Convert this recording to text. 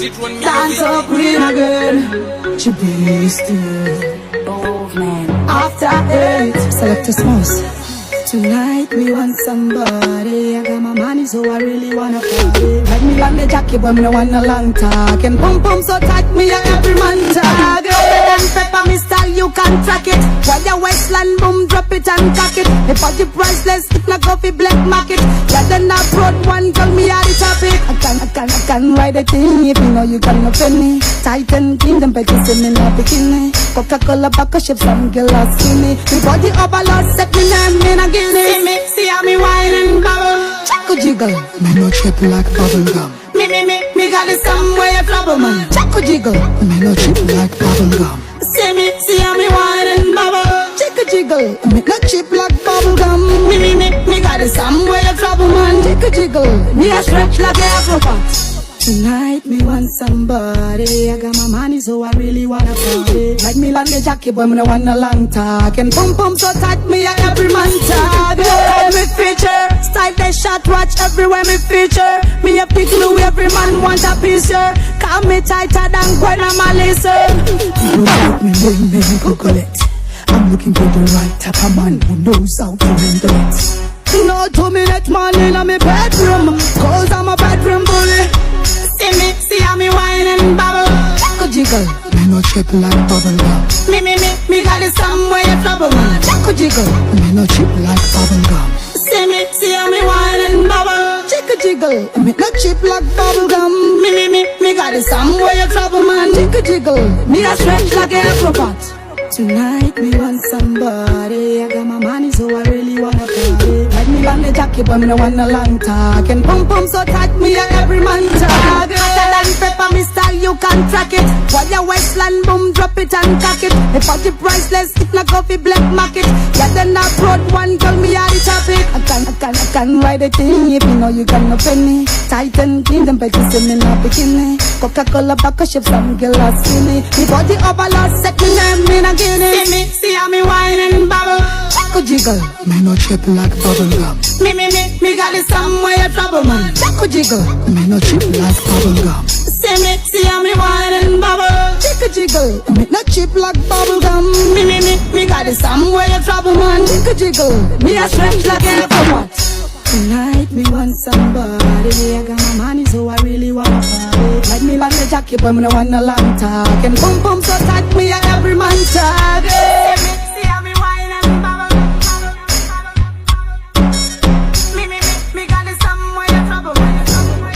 Dance so green again. She beastie. Bold man. After 8, select a smouse. Tonight we want somebody. I got my money, so I really wanna party. Like me on the jacket, but me no want a long talk. And pum pum so tight, me a every man tag. And pepper me style, you can track it. While your waistline boom, drop it and cock it. If I the priceless, it not coffee black market. Yeah, then I brought one, tell me how to top it. I can ride a thing if you know you can offend me. Titan king, them petty see me no bikini. Coca-Cola back a ship, some girl are skinny. The body of a lot set me name in a See me, see how me wine and bubble. Chaco jiggle, me no chip like bubble gum. Me got it somewhere trouble man. Chaco jiggle, me no chip like bubble gum. See me, see how me wine and bubble. Chaco jiggle, me no chip like bubble gum. Me got it somewhere trouble man. Chaco jiggle, me a stretch like a acrobat. Tonight me want somebody. I got my money, so I really wanna party. Like me on the jacket, but me no want a long talk. And pum pum so tight, me a every man tag. Call me feature, style they shot, watch everywhere me feature. Me a pick glue, every man want a piece. Call me tighter than Gwen and Melissa. People like me name, me Google it. I'm looking for the right type of man who knows how to handle it. No 2-minute man in me bedroom, cause I'm a bedroom bully. See me, see how me wine and bubble. Chaco jiggle, me no chip like bubble gum. Me got it somewhere trouble man. Chaco jiggle, me no chip like bubble gum. See me, see how me wine and bubble. Chaco jiggle, me no chip like bubble gum. Me got it somewhere trouble man. Chaco jiggle, me a stretch like a acrobat. Tonight me want somebody. I got my money, so I really wanna party. Like me on the jacket, but me no want a long talk. And pum pum so tight, me a every man tag. Hotter than pepper, me style, you can track it. While your waistline boom, drop it and cock it. If I the priceless, it not coffee black market. Yeah, then I brought one, tell me how to top it. I can ride a thing if you know you can offend me. Titan king, them petty see me no bikini. Coca-Cola back a ship, some girl are skinny. The body of a lot set me name in a guinea. See me, see how me wine and bubble. Chaco jiggle, me no chip like bubble gum. Me got it somewhere trouble man. Chaco jiggle, me no chip like bubble gum. See me, see how me wine and bubble. Chaco jiggle, me no chip like bubble gum. Me got it somewhere trouble man. Chaco jiggle, me a stretch like a acrobat. Tonight me want somebody. I got my money, so I really wanna party. Like me on the jacket, but me no want a long talk. And pum pum so tight, me a every man tag.